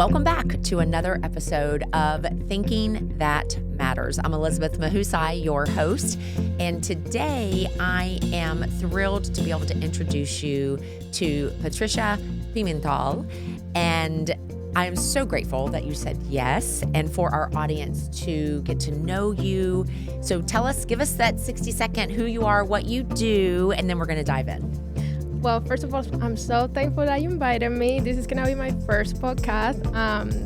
Welcome back to another episode of Thinking That Matters. I'm Elizabeth Mahusai, your host, and today I am thrilled to be able to introduce you to Patricia Pimentel, and I'm so grateful that you said yes, and for our audience to get to know you. So give us that 60-second who you are, what you do, and then we're going to dive in. Well, first of all, I'm so thankful that you invited me. This is going to be my first podcast,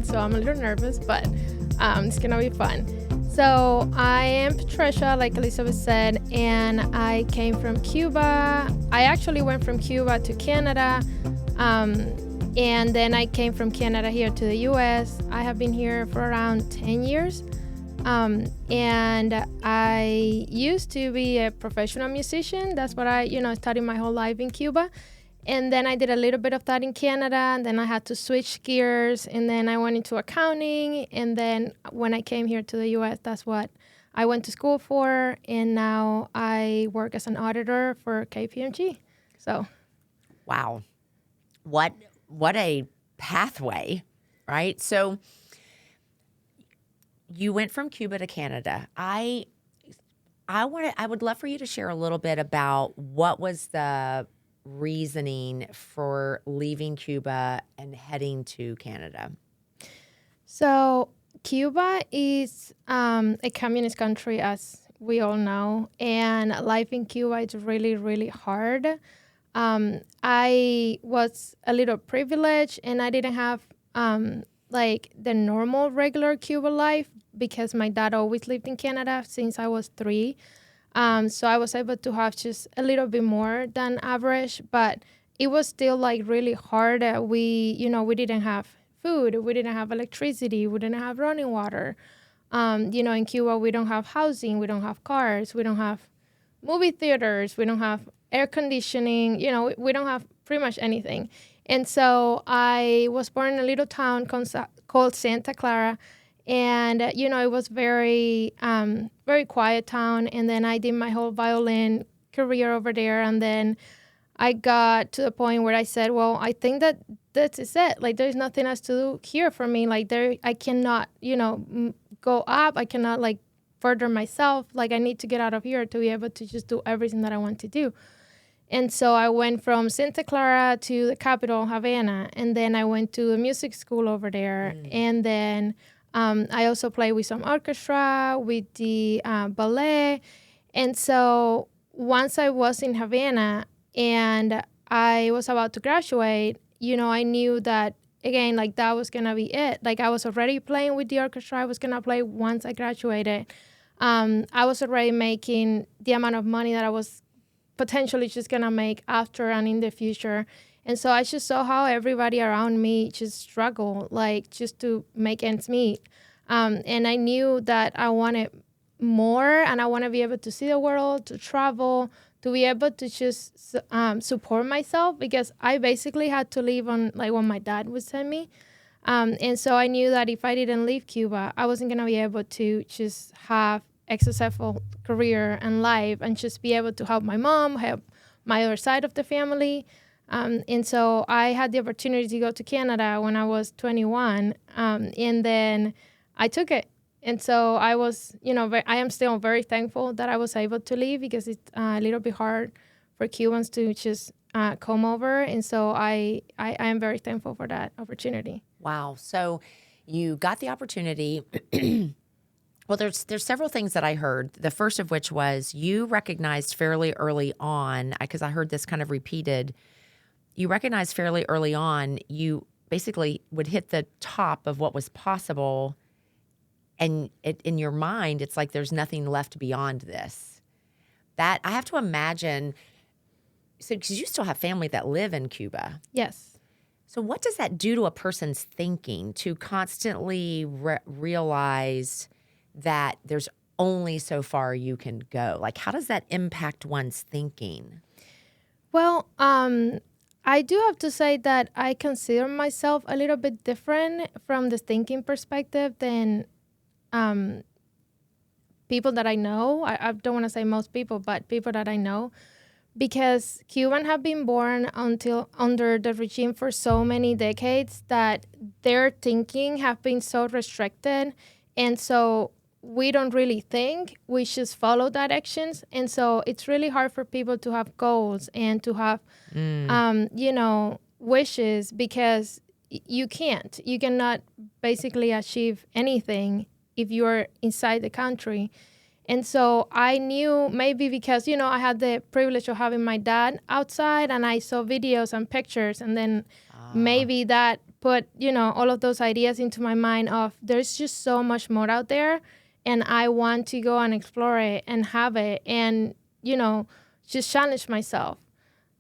so I'm a little nervous, but it's going to be fun. So I am Patricia, like Elizabeth said, and I came from Cuba. I actually went from Cuba to Canada, and then I came from Canada here to the U.S. I have been here for around 10 years. And I used to be a professional musician. That's what I studied my whole life in Cuba. And then I did a little bit of that in Canada. And then I had to switch gears. And then I went into accounting. And then when I came here to the U.S., that's what I went to school for. And now I work as an auditor for KPMG. So, wow, what a pathway, right? So you went from Cuba to Canada. I would love for you to share a little bit about what was the reasoning for leaving Cuba and heading to Canada. So Cuba is a communist country, as we all know, and life in Cuba is really, really hard. I was a little privileged, and I didn't have like the normal regular Cuba life because my dad always lived in Canada since I was 3. So I was able to have just a little bit more than average, but it was still like really hard. We didn't have food, we didn't have electricity, we didn't have running water. In Cuba, we don't have housing, we don't have cars, we don't have movie theaters, we don't have air conditioning, we don't have pretty much anything. And so I was born in a little town called Santa Clara. And, it was very, very quiet town. And then I did my whole violin career over there. And then I got to the point where I said, well, I think that this is it. Like, there's nothing else to do here for me. Like, I cannot, go up. I cannot, like, further myself. Like, I need to get out of here to be able to just do everything that I want to do. And so I went from Santa Clara to the capital, Havana. And then I went to a music school over there. And then I also played with some orchestra, with the ballet. And so once I was in Havana and I was about to graduate, I knew that, again, like that was going to be it. Like I was already playing with the orchestra. I was going to play once I graduated. I was already making the amount of money that I was potentially just going to make after and in the future. And so I just saw how everybody around me just struggled, like just to make ends meet. And I knew that I wanted more, and I want to be able to see the world, to travel, to be able to just support myself, because I basically had to live on like what my dad would send me. And so I knew that if I didn't leave Cuba, I wasn't going to be able to just have a successful career and life and just be able to help my mom, help my other side of the family. And so I had the opportunity to go to Canada when I was 21, and then I took it. And so I was, I am still very thankful that I was able to leave, because it's a little bit hard for Cubans to just come over. And so I am very thankful for that opportunity. Wow. So you got the opportunity. Well, there's several things that I heard. The first of which was you recognized fairly early on, because I heard this kind of repeated. You recognized fairly early on, you basically would hit the top of what was possible. And in your mind, it's like there's nothing left beyond this. That I have to imagine, so because you still have family that live in Cuba. Yes. So what does that do to a person's thinking to constantly realize that there's only so far you can go? Like, how does that impact one's thinking? Well, I do have to say that I consider myself a little bit different from the thinking perspective than people that I know. I don't want to say most people, but people that I know. because Cubans have been born until under the regime for so many decades that their thinking have been so restricted, and so we don't really think, we just follow directions, and so it's really hard for people to have goals and to have wishes, because you cannot basically achieve anything if you're inside the country. And so I knew, maybe because, I had the privilege of having my dad outside, and I saw videos and pictures, and then maybe that put, all of those ideas into my mind of there's just so much more out there, and I want to go and explore it and have it and, just challenge myself.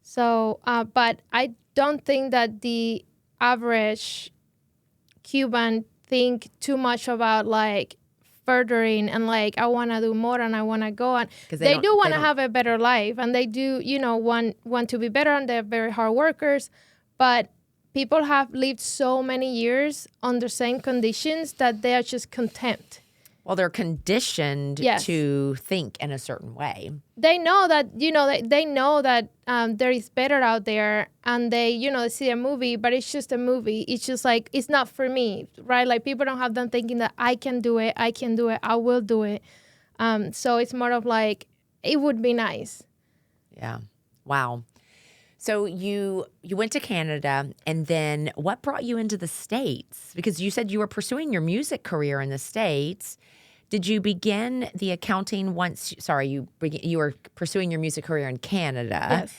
So, but I don't think that the average Cuban think too much about like furthering and like I want to do more and I want to go on. They do want to have a better life, and they do want to be better, and they're very hard workers, but people have lived so many years under same conditions that they are just content. Well, they're conditioned to think in a certain way. They know that, they know that there is better out there, and they, they see a movie, but it's just a movie. It's just like, it's not for me, right? Like, people don't have them thinking that I can do it, I will do it. So it's more of like, it would be nice. Yeah. Wow. So you went to Canada, and then what brought you into the States? Because you said you were pursuing your music career in the States. Did you begin the accounting once? Sorry, you were pursuing your music career in Canada. Yes.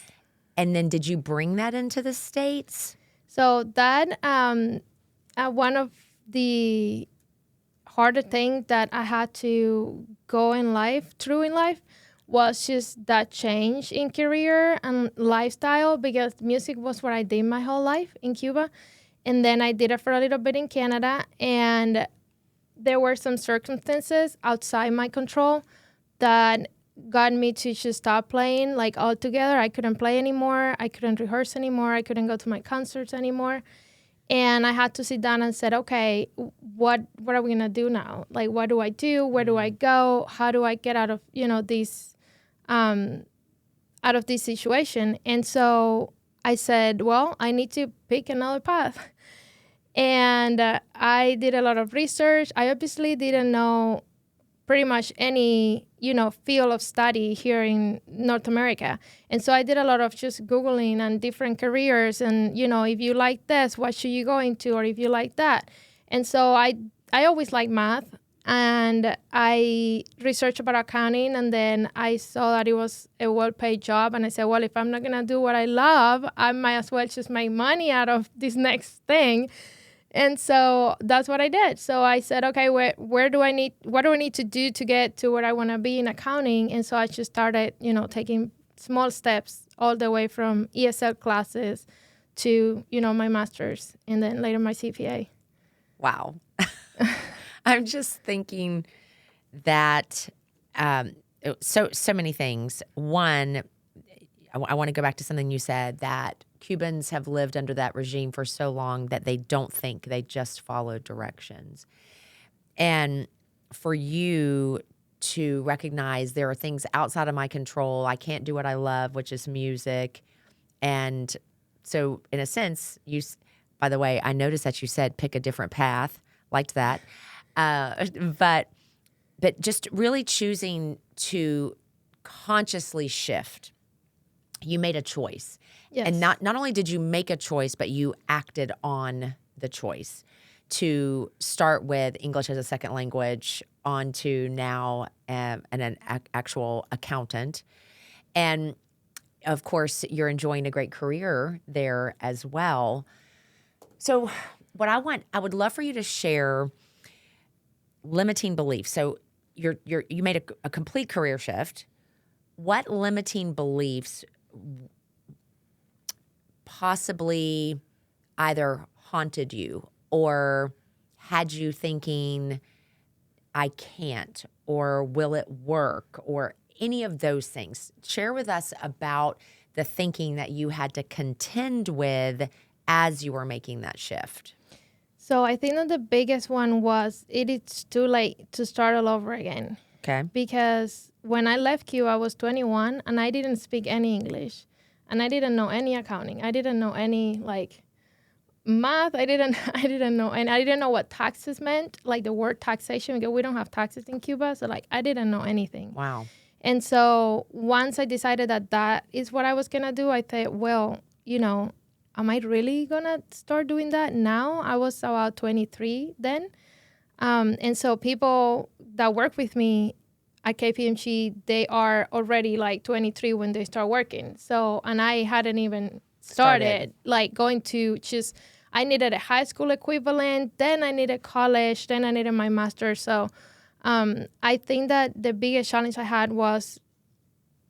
And then did you bring that into the States? So that one of the harder things that I had to go through in life was just that change in career and lifestyle, because music was what I did my whole life in Cuba. And then I did it for a little bit in Canada, and there were some circumstances outside my control that got me to just stop playing like altogether. I couldn't play anymore. I couldn't rehearse anymore. I couldn't go to my concerts anymore. And I had to sit down and said, okay, what are we going to do now? Like, what do I do? Where do I go? How do I get out of, this situation? And so I said, well, I need to pick another path. And I did a lot of research. I obviously didn't know pretty much any, field of study here in North America. And so I did a lot of just Googling and different careers. And, if you like this, what should you go into? Or if you like that. And so I always liked math. And I researched about accounting. And then I saw that it was a well-paid job. And I said, well, if I'm not going to do what I love, I might as well just make money out of this next thing. And so that's what I did. So I said, okay, what do I need to do to get to where I want to be in accounting? And so I just started, taking small steps all the way from ESL classes to, my master's, and then later my CPA. Wow. I'm just thinking that so many things. One, I want to go back to something you said, that Cubans have lived under that regime for so long that they don't think, they just follow directions. And for you to recognize there are things outside of my control, I can't do what I love, which is music. And so in a sense, by the way, I noticed that you said pick a different path, liked that. But just really choosing to consciously shift. You made a choice. Yes. And not only did you make a choice, but you acted on the choice to start with English as a second language on to now an actual accountant. And, of course, you're enjoying a great career there as well. So I would love for you to share limiting beliefs. So you made a complete career shift. What limiting beliefs possibly either haunted you or had you thinking, I can't, or will it work, or any of those things? Share with us about the thinking that you had to contend with as you were making that shift. So I think that the biggest one was, it is too late to start all over again. Okay. Because when I left Cuba, I was 21 and I didn't speak any English. And I didn't know any accounting. I didn't know any like math. I didn't know, and I didn't know what taxes meant, like the word taxation, because we don't have taxes in Cuba. So like I didn't know anything. Wow. And so once I decided that that is what I was going to do, I thought, well, am I really going to start doing that now? I was about 23 then. And so people that work with me at KPMG, they are already like 23 when they start working. So, and I hadn't even started like going to just, I needed a high school equivalent, then I needed college, then I needed my master's. So I think that the biggest challenge I had was,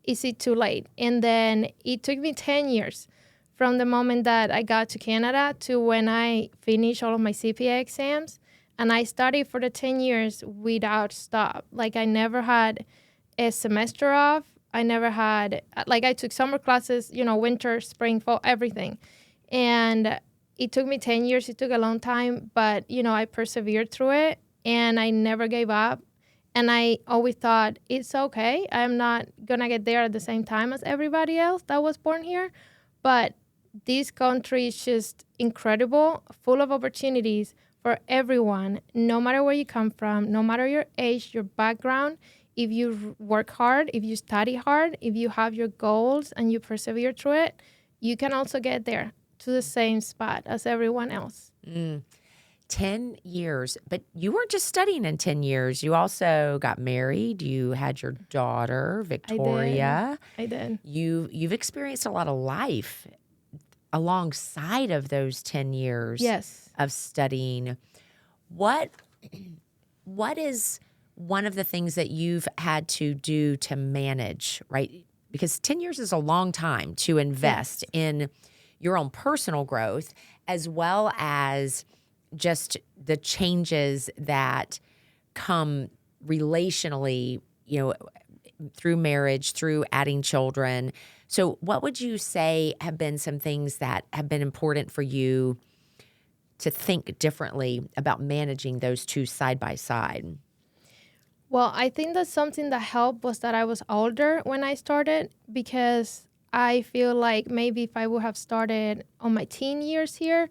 is it too late? And then it took me 10 years from the moment that I got to Canada to when I finished all of my CPA exams. And I studied for the 10 years without stop. Like I never had a semester off. I never had, like I took summer classes, winter, spring, fall, everything. And it took me 10 years. It took a long time, but, I persevered through it and I never gave up. And I always thought, it's okay. I'm not going to get there at the same time as everybody else that was born here. But this country is just incredible, full of opportunities for everyone, no matter where you come from, no matter your age, your background. If you work hard, if you study hard, if you have your goals and you persevere through it, you can also get there to the same spot as everyone else. 10 years, but you weren't just studying in 10 years. You also got married. You had your daughter, Victoria. I did. You've experienced a lot of life alongside of those 10 years Yes. of studying. What is one of the things that you've had to do to manage, right? Because 10 years is a long time to invest in your own personal growth, as well as just the changes that come relationally, through marriage, through adding children. So what would you say have been some things that have been important for you to think differently about managing those two side by side? Well, I think that something that helped was that I was older when I started, because I feel like maybe if I would have started on my teen years here,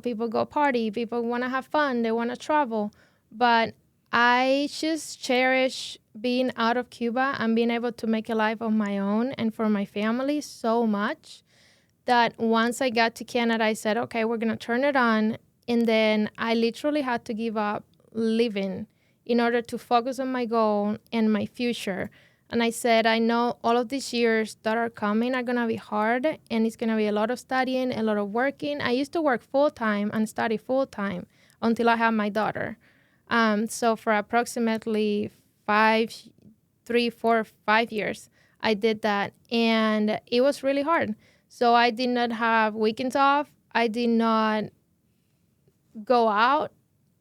people go party, people want to have fun, they want to travel. But I just cherish being out of Cuba and being able to make a life of my own and for my family so much that once I got to Canada, I said, okay, we're going to turn it on. And then I literally had to give up living in order to focus on my goal and my future. And I said, I know all of these years that are coming are going to be hard, and it's going to be a lot of studying, a lot of working. I used to work full-time and study full-time until I had my daughter. So for approximately 5 years, I did that. And it was really hard. So I did not have weekends off. I did not go out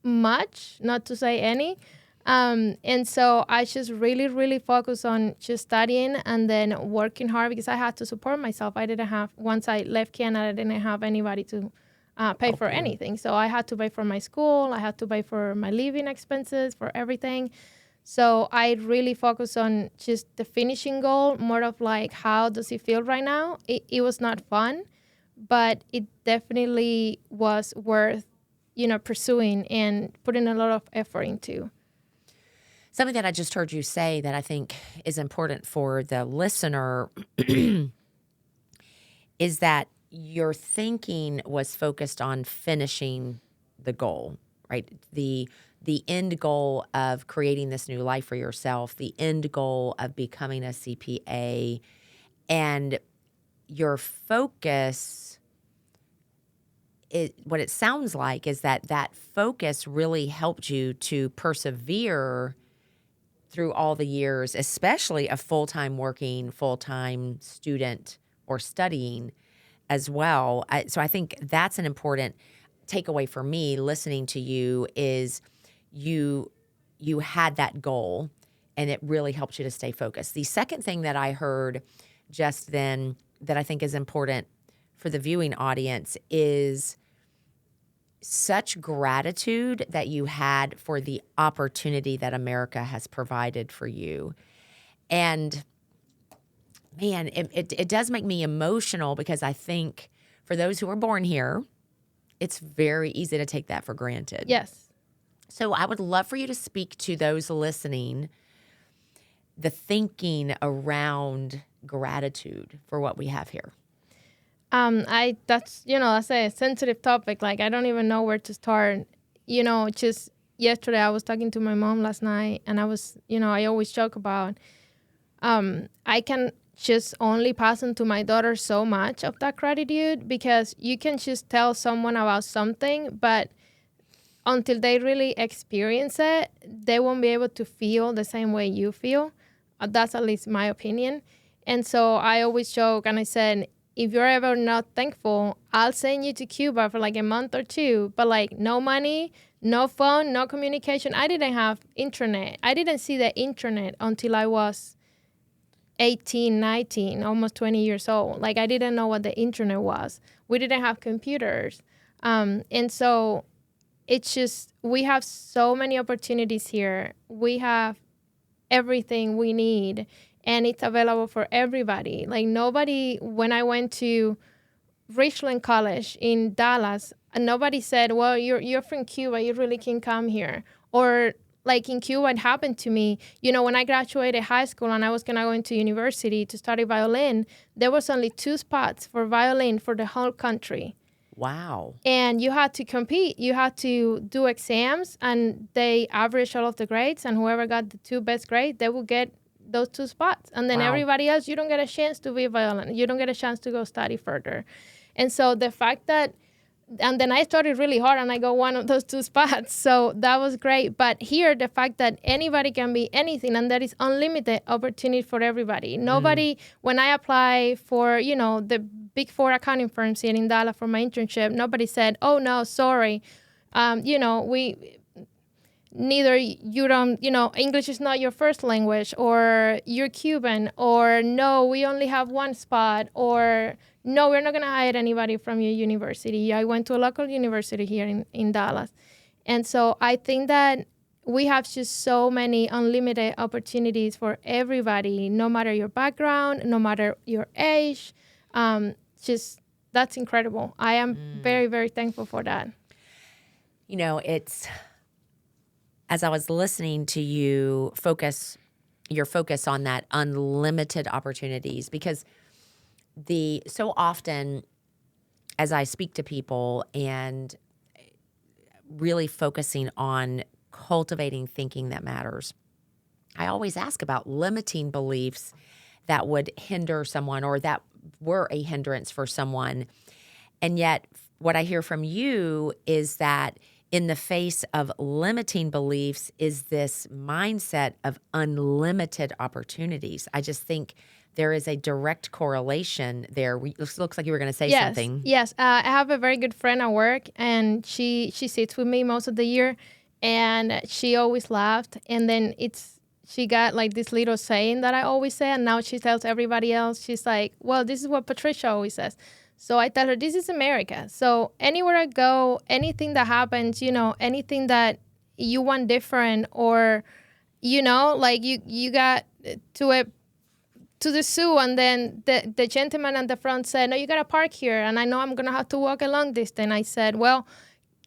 much, not to say any. And so I just really, really focused on just studying and then working hard because I had to support myself. Once I left Canada, I didn't have anybody to pay for anything. So I had to pay for my school. I had to pay for my living expenses, for everything. So I really focused on just the finishing goal, more of like, how does it feel right now? It was not fun, but it definitely was worth, pursuing and putting a lot of effort into. Something that I just heard you say that I think is important for the listener is that your thinking was focused on finishing the goal, right? The end goal of creating this new life for yourself, the end goal of becoming a CPA, and your focus, what it sounds like is that focus really helped you to persevere through all the years, especially a full-time working, full-time student or studying as well. So I think that's an important takeaway for me listening to you is you had that goal and it really helped you to stay focused. The second thing that I heard just then that I think is important for the viewing audience is such gratitude that you had for the opportunity that America has provided for you. And man, it does make me emotional because I think for those who are born here, it's very easy to take that for granted. Yes. So I would love for you to speak to those listening, the thinking around gratitude for what we have here. That's a sensitive topic. Like, I don't even know where to start. Just yesterday I was talking to my mom last night, and I was, I always joke about, I can just only pass on to my daughter so much of that gratitude, because you can just tell someone about something, but until they really experience it, they won't be able to feel the same way you feel. That's at least my opinion. And so I always joke, and I said, if you're ever not thankful, I'll send you to Cuba for like a month or two, but like no money, no phone, no communication. I didn't have internet. I didn't see the internet until I was 18, 19, almost 20 years old. Like, I didn't know what the internet was. We didn't have computers. And so it's just, we have so many opportunities here. We have everything we need, and it's available for everybody. Like, nobody, when I went to Richland College in Dallas, nobody said, well, you're from Cuba, you really can come here. Or like in Cuba, it happened to me. When I graduated high school and I was going to go into university to study violin, there was only 2 spots for violin for the whole country. Wow. And you had to compete. You had to do exams, and they average all of the grades, and whoever got the 2 best grades, they will get those 2 spots. And then everybody else, you don't get a chance to be a violin. You don't get a chance to go study further. And so the fact that, and then I started really hard and I got one of those 2 spots. So that was great. But here, the fact that anybody can be anything, and there is unlimited opportunity for everybody. Nobody, when I apply for, the big 4 accounting firms here in Dallas for my internship, nobody said, oh, no, sorry. Neither you don't, English is not your first language, or you're Cuban, or no, we only have 1 spot, or no, we're not going to hire anybody from your university. I went to a local university here in Dallas. And so I think that we have just so many unlimited opportunities for everybody, no matter your background, no matter your age. That's incredible. I am very, very thankful for that. It's, as I was listening to you your focus on that unlimited opportunities, because so often as I speak to people and really focusing on cultivating thinking that matters, I always ask about limiting beliefs that would hinder someone or that were a hindrance for someone. And yet what I hear from you is that in the face of limiting beliefs is this mindset of unlimited opportunities. I just think there is a direct correlation there. It looks like you were going to say something. Yes. I have a very good friend at work, and she sits with me most of the year, and she always laughed. And then she got like this little saying that I always say, and now she tells everybody else. She's like, well, this is what Patricia always says. So I tell her, this is America. So anywhere I go, anything that happens, anything that you want different, or, like you got to the zoo, and then the gentleman at the front said, no, you got to park here. And I know I'm going to have to walk a long distance. I said, well,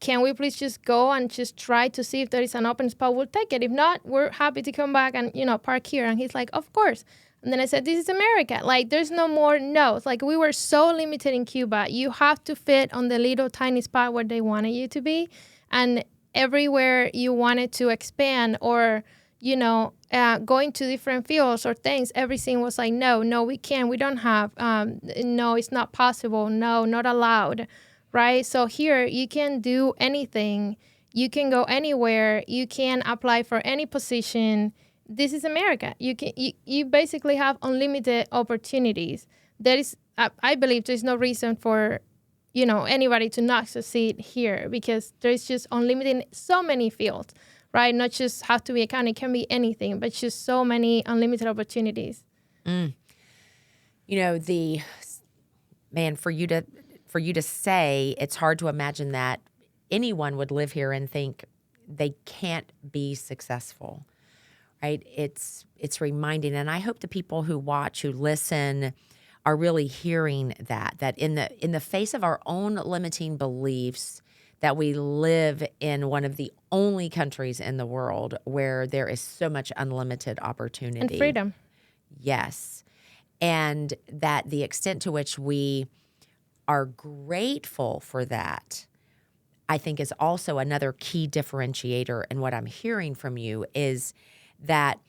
can we please just go and just try to see if there is an open spot? We'll take it. If not, we're happy to come back and, park here. And he's like, of course. And then I said, this is America. Like, there's no more no's. Like, we were so limited in Cuba. You have to fit on the little tiny spot where they wanted you to be. And everywhere you wanted to expand or, going to different fields or things, everything was like, no, we can't. We don't have. No, it's not possible. No, not allowed. Right? So here, you can do anything. You can go anywhere. You can apply for any position. This is America. You basically have unlimited opportunities. There is, I believe, there's no reason for, anybody to not succeed here, because there's just unlimited, so many fields, right? Not just have to be accounting, it can be anything, but just so many unlimited opportunities. For you to say, it's hard to imagine that anyone would live here and think they can't be successful, right? It's reminding, and I hope the people who watch, who listen, are really hearing that in the face of our own limiting beliefs, that we live in one of the only countries in the world where there is so much unlimited opportunity. And freedom. Yes. And that the extent to which we are grateful for that, I think, is also another key differentiator. And what I'm hearing from you is that,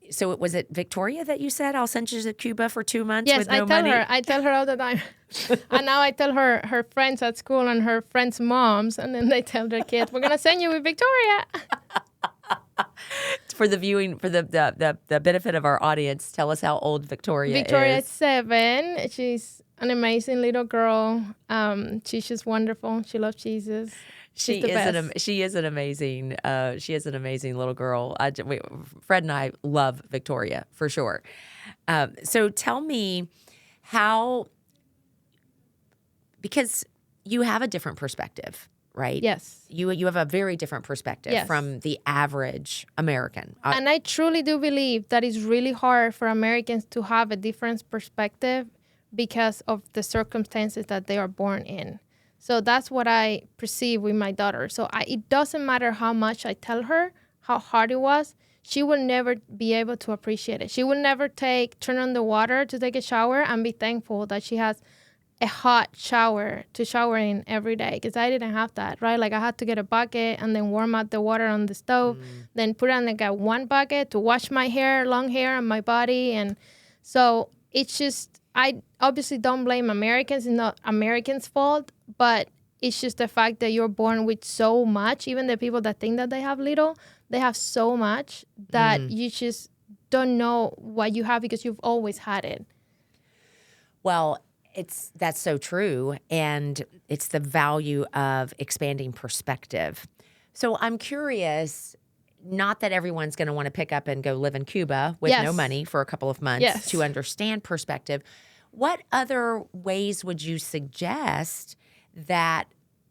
so was it Victoria that you said, I'll send you to Cuba for 2 months Yes, with no money? I tell her all the time. And now I tell her friends at school and her friends' moms, and then they tell their kids, we're going to send you with Victoria. For the viewing, for the benefit of our audience, tell us how old Victoria is. Victoria is 7. She's an amazing little girl. She's just wonderful. She loves Jesus. She is an amazing little girl. Fred and I love Victoria for sure. So tell me how, because you have a different perspective, right? Yes. You have a very different perspective from the average American. And I truly do believe that it's really hard for Americans to have a different perspective because of the circumstances that they are born in. So that's what I perceive with my daughter. So it doesn't matter how much I tell her how hard it was, she will never be able to appreciate it. She will never turn on the water to take a shower and be thankful that she has a hot shower to shower in every day, because I didn't have that, right? Like I had to get a bucket and then warm up the water on the stove, then put on like one bucket to wash my hair, long hair, and my body. And so it's just, I obviously don't blame Americans. It's not Americans' fault, but it's just the fact that you're born with so much. Even the people that think that they have little, they have so much that you just don't know what you have because you've always had it. Well, that's so true, and it's the value of expanding perspective. So I'm curious, not that everyone's going to want to pick up and go live in Cuba with no money for a couple of months to understand perspective. What other ways would you suggest that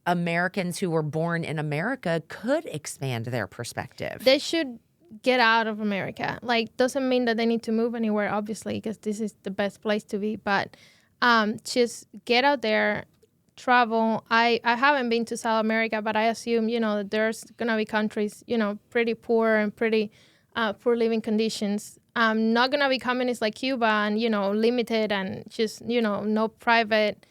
Americans who were born in America could expand their perspective? They should get out of America. Like, doesn't mean that they need to move anywhere, obviously, because this is the best place to be. But just get out there, travel. I haven't been to South America, but I assume, that there's going to be countries, pretty poor and pretty poor living conditions. Not going to be communist like Cuba and, limited and just, no private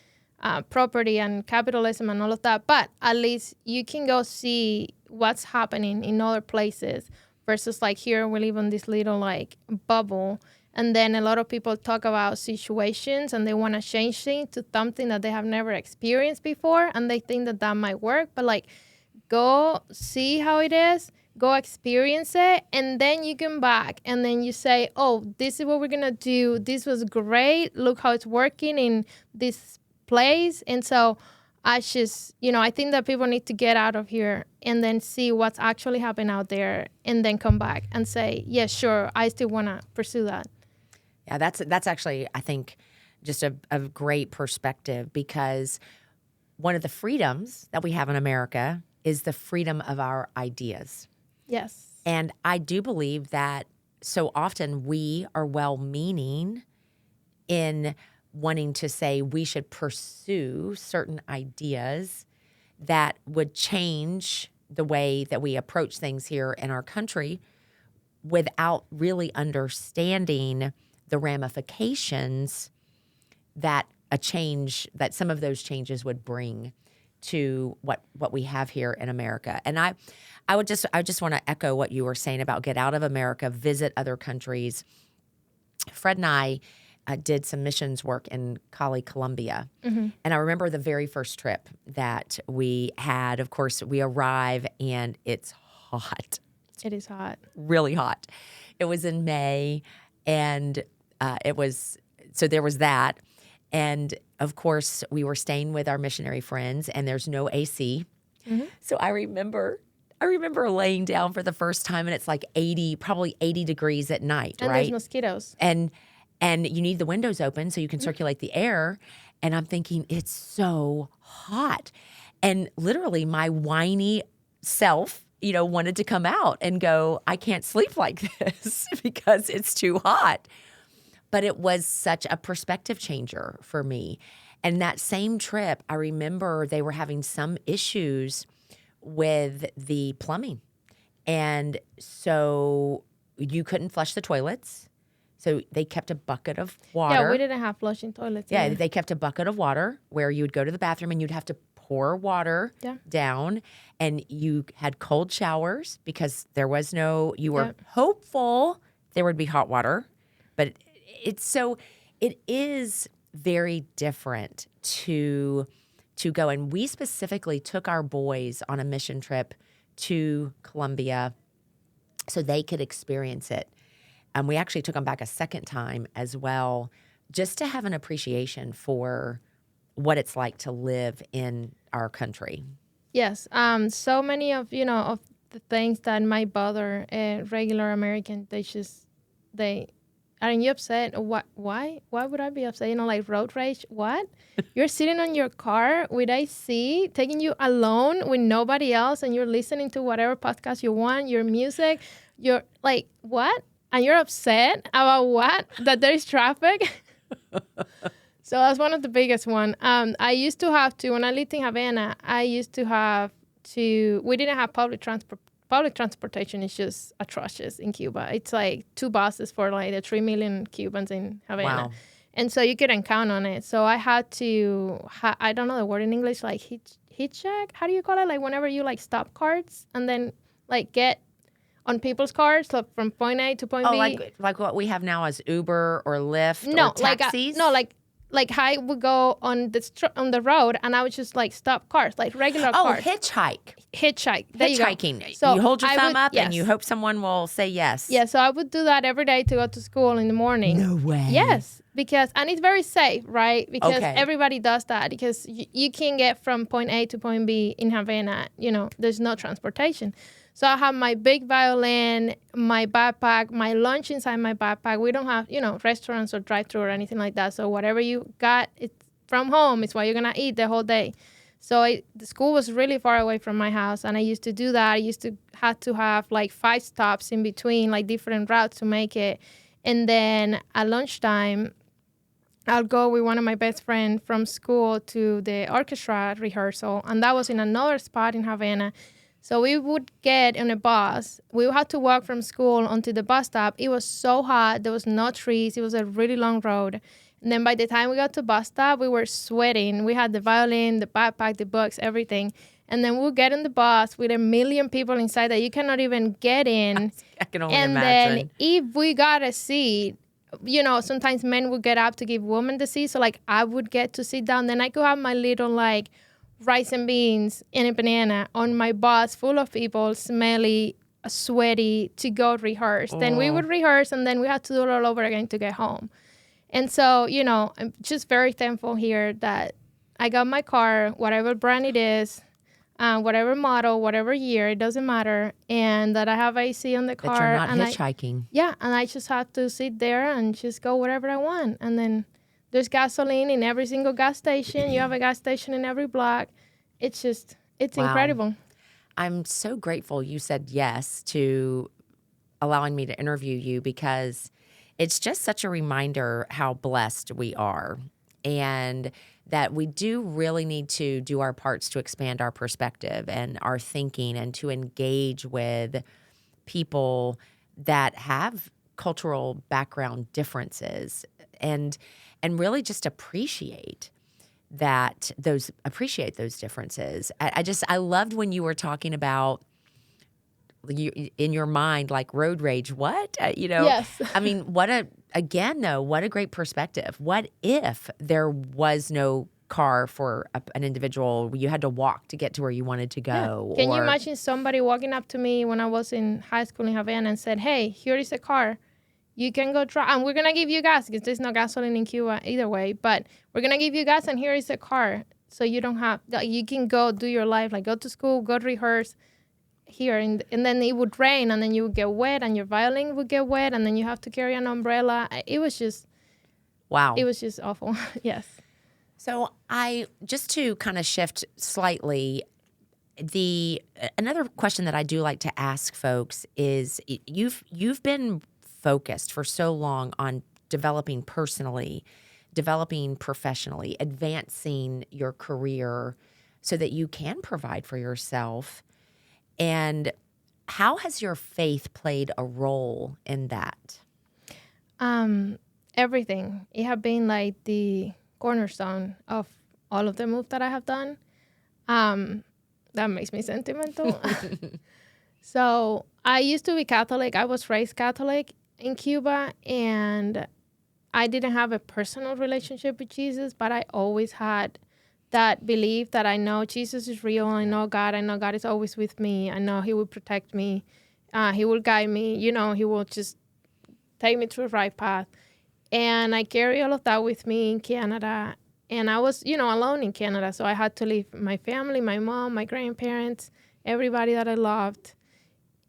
property and capitalism and all of that. But at least you can go see what's happening in other places versus like here we live in this little like bubble. And then a lot of people talk about situations and they want to change things to something that they have never experienced before. And they think that that might work. But like, go see how it is, go experience it. And then you come back and then you say, oh, this is what we're going to do. This was great. Look how it's working in this place. And so I just, I think that people need to get out of here and then see what's actually happening out there and then come back and say, yeah, sure, I still want to pursue that. Yeah, that's actually, I think, just a great perspective, because one of the freedoms that we have in America is the freedom of our ideas. Yes. And I do believe that so often we are well-meaning in wanting to say we should pursue certain ideas that would change the way that we approach things here in our country without really understanding the ramifications that some of those changes would bring to what we have here in America. And I just want to echo what you were saying about get out of America, visit other countries. Fred and I did some missions work in Cali, Colombia. Mm-hmm. And I remember the very first trip that we had. Of course, we arrive and it's hot. It is hot. Really hot. It was in May, and there was that. And of course, we were staying with our missionary friends, and there's no AC. Mm-hmm. So I remember laying down for the first time, and it's like probably 80 degrees at night, and right? And there's mosquitoes. And you need the windows open so you can circulate the air. And I'm thinking, it's so hot. And literally my whiny self, wanted to come out and go, I can't sleep like this because it's too hot. But it was such a perspective changer for me. And that same trip, I remember they were having some issues with the plumbing. And so you couldn't flush the toilets. So they kept a bucket of water. Yeah, we didn't have flushing toilets. Yeah, they kept a bucket of water where you would go to the bathroom and you'd have to pour water down. And you had cold showers because there was you were hopeful there would be hot water. But it is very different to go. And we specifically took our boys on a mission trip to Colombia so they could experience it. And we actually took them back a second time as well, just to have an appreciation for what it's like to live in our country. Yes. So many of of the things that might bother a regular American, aren't you upset? What? Why? Why would I be upset? Like road rage. What? You're sitting on your car with AC, taking you alone with nobody else, and you're listening to whatever podcast you want, your music. You're like, what? And you're upset about what? That there is traffic? So that's one of the biggest one. I used to have to, when I lived in Havana, we didn't have public transport. Public transportation is just atrocious in Cuba. It's like 2 buses for like the 3 million Cubans in Havana. Wow. And so you couldn't count on it. So I had to, I don't know the word in English, like hitchhike? How do you call it? Like whenever you like stop cars and then like get on people's cars, so from point A to point B. Like what we have now as Uber or Lyft No, or taxis? like I would go on the road and I would just like stop cars, like regular cars. Hitchhike. There you go. Hitchhiking. So you hold your thumb up and you hope someone will say yes. Yeah, so I would do that every day to go to school in the morning. No way. Yes, and it's very safe, right? Because everybody does that because you can get from point A to point B in Havana. There's no transportation. So I have my big violin, my backpack, my lunch inside my backpack. We don't have, restaurants or drive-thru or anything like that. So whatever you got from home is what you're going to eat the whole day. So the school was really far away from my house, and I used to do that. I used to have to have like 5 stops in between, like different routes to make it. And then at lunchtime, I'll go with one of my best friends from school to the orchestra rehearsal, and that was in another spot in Havana. So we would get on a bus. We had to walk from school onto the bus stop. It was so hot. There was no trees. It was a really long road. And then by the time we got to bus stop, we were sweating. We had the violin, the backpack, the books, everything. And then we'll get on the bus with 1 million people inside that you cannot even get in. I can only imagine. And then if we got a seat, sometimes men would get up to give women the seat. So like I would get to sit down. Then I could have my little like rice and beans and a banana on my bus full of people, smelly, sweaty, to go rehearse. Then we would rehearse, and then we had to do it all over again to get home. And so, I'm just very thankful here that I got my car, whatever brand it is, whatever model, whatever year, it doesn't matter, and that I have AC on the car. That you're not hitchhiking. And I just have to sit there and just go wherever I want. And then there's gasoline in every single gas station. You have a gas station in every block. It's incredible. I'm so grateful you said yes to allowing me to interview you, because it's just such a reminder how blessed we are, and that we do really need to do our parts to expand our perspective and our thinking, and to engage with people that have cultural background differences, and really just appreciate those differences. I loved when you were talking about in your mind, like road rage. What? Yes. I mean, what a great perspective. What if there was no car for an individual? You had to walk to get to where you wanted to go. Yeah. Can you imagine somebody walking up to me when I was in high school in Havana and said, "Hey, here is a car. You can go drive, and we're going to give you gas," because there's no gasoline in Cuba either way, but we're going to give you gas, and here is a car. So you don't have, you can go do your life, like go to school, go rehearse here. And then it would rain, and then you would get wet, and your violin would get wet, and then you have to carry an umbrella. It was just, wow. It was just awful. Yes. So I just to kind of shift slightly, the another question that I do like to ask folks is you've been focused for so long on developing personally, developing professionally, advancing your career so that you can provide for yourself. And how has your faith played a role in that? Um, Everything. It have been like the cornerstone of all of the moves that I have done. Um, that makes me sentimental. So I used to be Catholic. I was raised Catholic in Cuba, and I didn't have a personal relationship with Jesus, but I always had that belief that I know Jesus is real. I know God is always with me. I know He will protect me. He will guide me. He will just take me to the right path. And I carry all of that with me in Canada. And I was, alone in Canada. So I had to leave my family, my mom, my grandparents, everybody that I loved.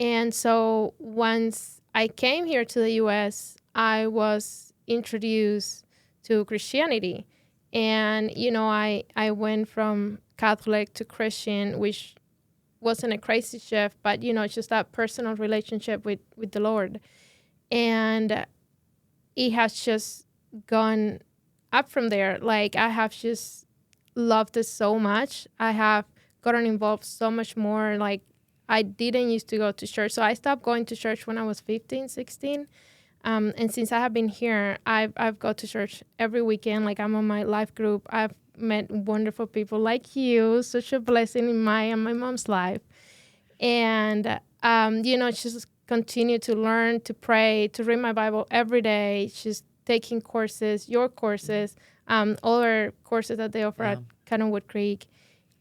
And so once I came here to the US, I was introduced to Christianity. And, I went from Catholic to Christian, which wasn't a crazy shift, but, it's just that personal relationship with the Lord. And it has just gone up from there. Like, I have just loved it so much. I have gotten involved so much more. Like, I didn't used to go to church. So I stopped going to church when I was 15, 16. And since I have been here, I've go to church every weekend. Like, I'm on my life group. I've met wonderful people like you. Such a blessing in my and my mom's life. And, just continue to learn, to pray, to read my Bible every day. Just taking courses, your courses, other courses that they offer at Cottonwood Creek.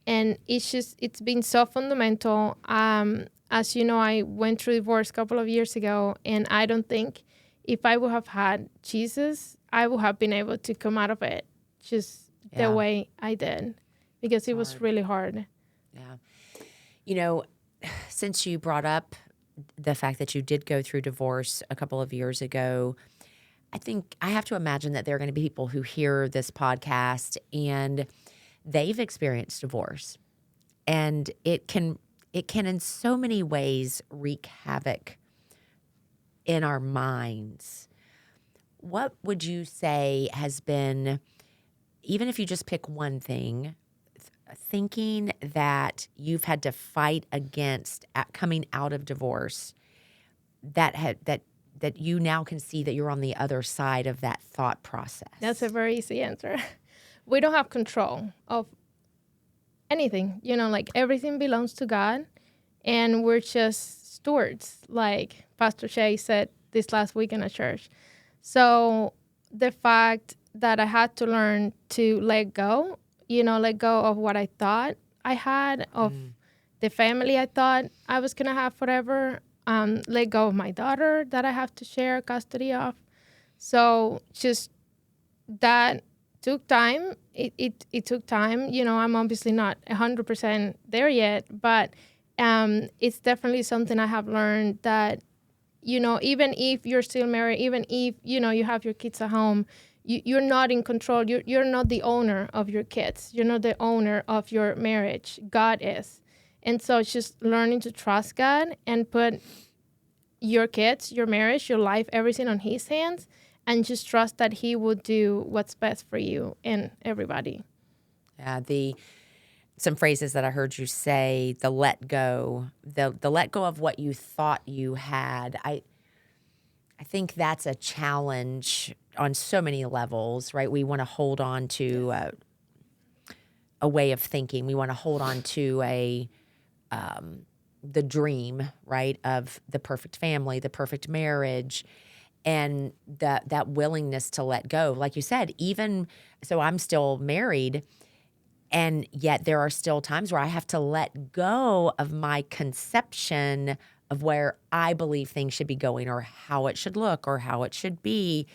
And it's been so fundamental. As you know, I went through divorce a couple of years ago, and I don't think if I would have had Jesus, I would have been able to come out of it just the way I did, because it was really hard. Yeah. Since you brought up the fact that you did go through divorce a couple of years ago, I think I have to imagine that there are going to be people who hear this podcast and they've experienced divorce, and it can in so many ways wreak havoc in our minds. What would you say has been, even if you just pick one thing, thinking that you've had to fight against coming out of divorce, that you now can see that you're on the other side of that thought process? That's a very easy answer. We don't have control of anything. Like, everything belongs to God, and we're just stewards, like Pastor Shay said this last week in a church. So the fact that I had to learn to let go, let go of what I thought I had, of the family I thought I was going to have forever, let go of my daughter that I have to share custody of. So just that took time. It took time. I'm obviously not 100% there yet, but it's definitely something I have learned that, even if you're still married, even if, you have your kids at home, you're not in control. You're not the owner of your kids. You're not the owner of your marriage. God is. And so it's just learning to trust God and put your kids, your marriage, your life, everything on His hands, and just trust that He will do what's best for you and everybody. Yeah, some phrases that I heard you say, the let go, the let go of what you thought you had. I think that's a challenge on so many levels, right? We want to hold on to a way of thinking. We want to hold on to the dream, right, of the perfect family, the perfect marriage, and that willingness to let go. Like you said, even so, I'm still married, and yet there are still times where I have to let go of my conception of where I believe things should be going, or how it should look, or how it should be.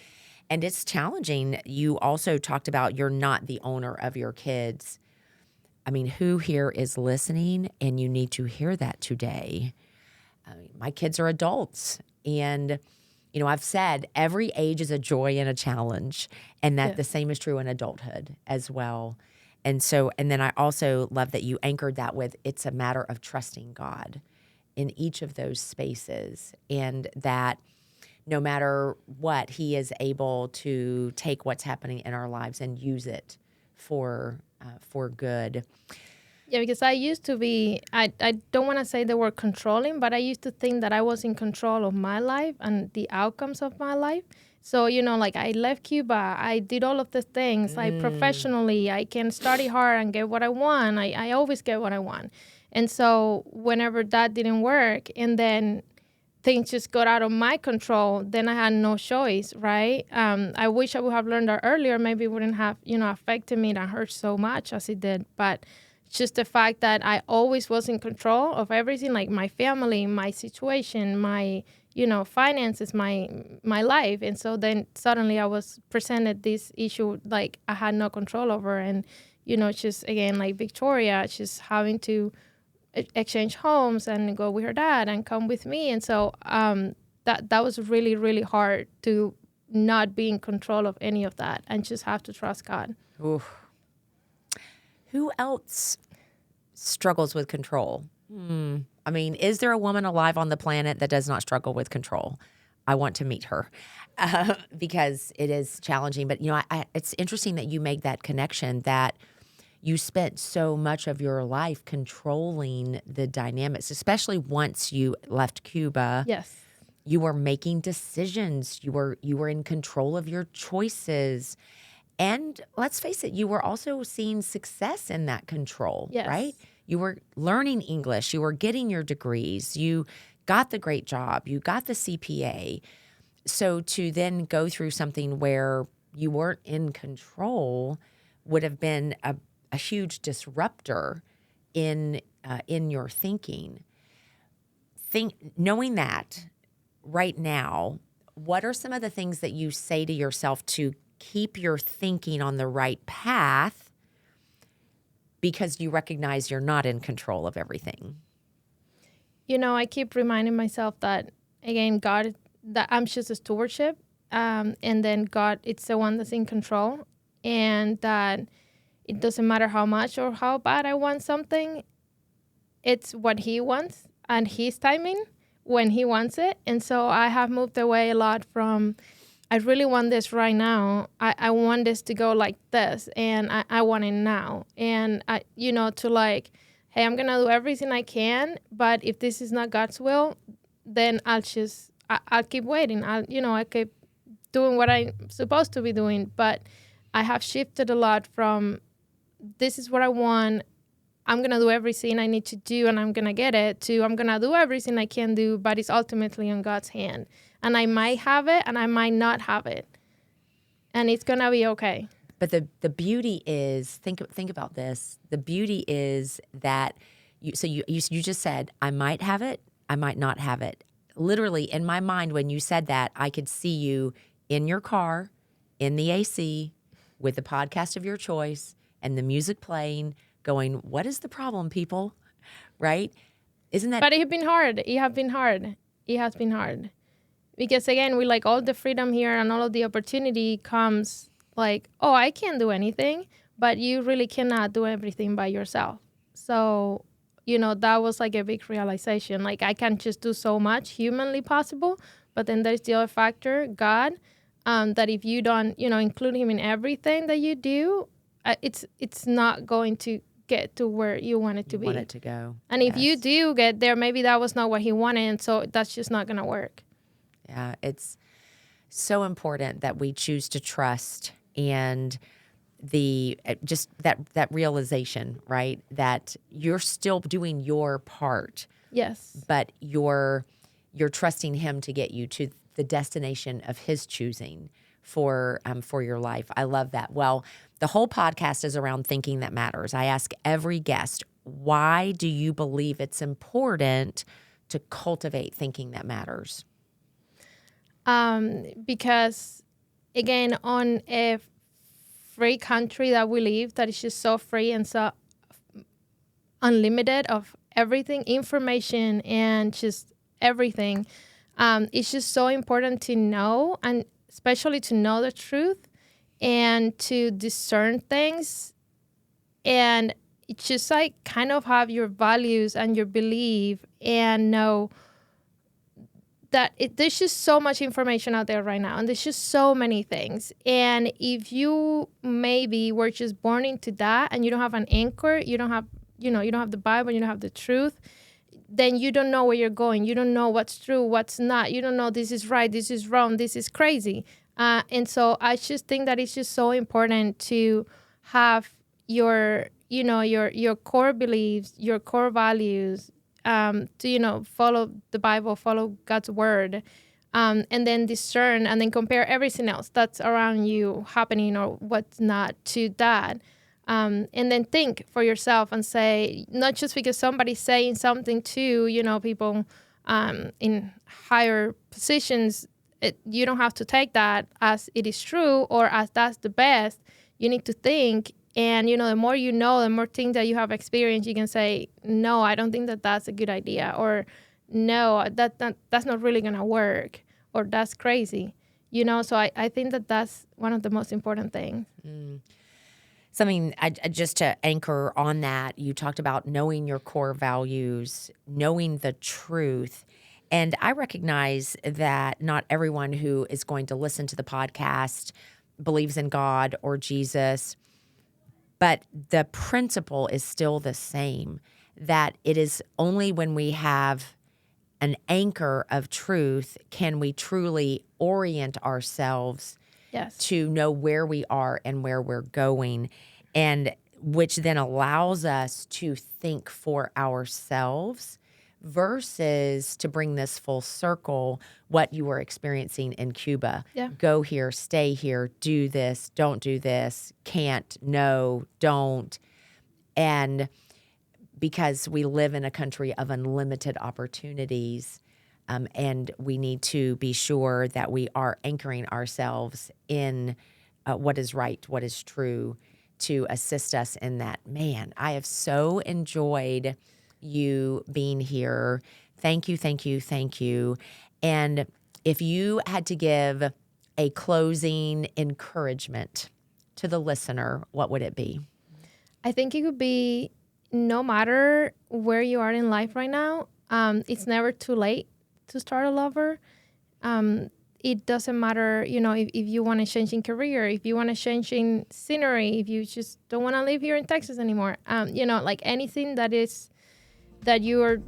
And it's challenging. You also talked about you're not the owner of your kids. I mean, who here is listening and you need to hear that today? I mean, my kids are adults, and I've said every age is a joy and a challenge, and that Yeah. the same is true in adulthood as well. And so, and then I also love that you anchored that with it's a matter of trusting God in each of those spaces, and that no matter what, He is able to take what's happening in our lives and use it for good. Yeah, because I used to be, I don't want to say the word controlling, but I used to think that I was in control of my life and the outcomes of my life. So, like I left Cuba, I did all of the things, like professionally, I can study hard and get what I want. I always get what I want. And so whenever that didn't work, and then things just got out of my control, then I had no choice, right? I wish I would have learned that earlier. Maybe it wouldn't have, affected me and hurt so much as it did. But just the fact that I always was in control of everything, like my family, my situation, my, finances, my life. And so then suddenly I was presented this issue like I had no control over. And, just again, like Victoria, just having to exchange homes and go with her dad and come with me. And so that was really, really hard to not be in control of any of that and just have to trust God. Oof. Who else struggles with control? I mean, is there a woman alive on the planet that does not struggle with control? I want to meet her because it is challenging. But, it's interesting that you make that connection, that you spent so much of your life controlling the dynamics, especially once you left Cuba. Yes. You were making decisions. You were in control of your choices. And let's face it, you were also seeing success in that control, Yes. right? You were learning English. You were getting your degrees. You got the great job. You got the CPA. So to then go through something where you weren't in control would have been a huge disruptor in your thinking. Knowing that right now, what are some of the things that you say to yourself to keep your thinking on the right path, because you recognize you're not in control of everything? I keep reminding myself that, again, God, that I'm just a stewardship. And then God, it's the one that's in control. And that it doesn't matter how much or how bad I want something. It's what He wants and His timing when He wants it. And so I have moved away a lot from, I really want this right now. I want this to go like this, and I want it now. And, to like, hey, I'm going to do everything I can, but if this is not God's will, then I'll keep waiting. I keep doing what I'm supposed to be doing. But I have shifted a lot from, this is what I want, I'm going to do everything I need to do and I'm going to get it, to I'm going to do everything I can do, but it's ultimately in God's hand. And I might have it and I might not have it. And it's going to be okay. But the beauty is, think about this. The beauty is that you just said, I might have it, I might not have it. Literally in my mind, when you said that, I could see you in your car, in the AC, with the podcast of your choice and the music playing, going, what is the problem, people? Right? Isn't that? But it has been hard. It has been hard. Because again, we like all the freedom here and all of the opportunity comes like, oh, I can't do anything, but you really cannot do everything by yourself. So, that was like a big realization. Like I can't just do so much humanly possible, but then there's the other factor, God, that if you don't, include Him in everything that you do, it's not going to get to where you want it to be. Want it to go. And if you do get there, maybe that was not what He wanted, and so that's just not going to work. Yeah, it's so important that we choose to trust, and just that realization, right? That you're still doing your part. Yes. But you're trusting Him to get you to the destination of His choosing for your life. I love that. Well, the whole podcast is around thinking that matters. I ask every guest, why do you believe it's important to cultivate thinking that matters? Because, again, on a free country that we live, that is just so free and so unlimited of everything, information and just everything, It's just so important to know, and especially to know the truth and to discern things. And it's just like kind of have your values and your belief and know that there's just so much information out there right now, and there's just so many things. And if you maybe were just born into that and you don't have an anchor, you don't have the Bible, you don't have the truth, then you don't know where you're going. You don't know what's true, what's not. You don't know this is right, this is wrong, this is crazy. And so I just think that it's just so important to have your core beliefs, your core values, to follow the Bible, follow God's word, and then discern and then compare everything else that's around you happening or what's not to that. And then think for yourself and say, not just because somebody's saying something to, people in higher positions, you don't have to take that as it is true or as that's the best. You need to think. And, the more you know, the more things that you have experienced, you can say, no, I don't think that that's a good idea. Or, no, that's not really going to work. Or that's crazy. So I think that that's one of the most important things. Something just to anchor on that, you talked about knowing your core values, knowing the truth. And I recognize that not everyone who is going to listen to the podcast believes in God or Jesus. But the principle is still the same, that it is only when we have an anchor of truth can we truly orient ourselves to know where we are and where we're going, and which then allows us to think for ourselves versus, to bring this full circle, what you were experiencing in Cuba. Yeah. Go here, stay here, do this, don't do this, can't, no, don't. And because we live in a country of unlimited opportunities, and we need to be sure that we are anchoring ourselves in what is right, what is true, to assist us in that. Man, I have so enjoyed you being here. Thank you, thank you, thank you. And if you had to give a closing encouragement to the listener, what would it be? I think it would be, no matter where you are in life right now, it's never too late to start a lover. It doesn't matter, if you want to change in career, if you want to change in scenery, if you just don't want to live here in Texas anymore. Like anything that you are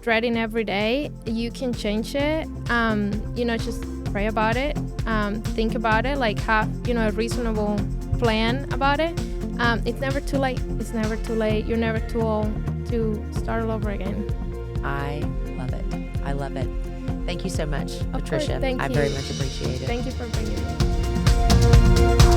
dreading every day, you can change it. Just pray about it, think about it, like have, a reasonable plan about it. It's never too late. It's never too late. You're never too old to start all over again. I love it. I love it. Thank you so much, Patricia. Thank you. I very much appreciate it. Thank you for bringing me.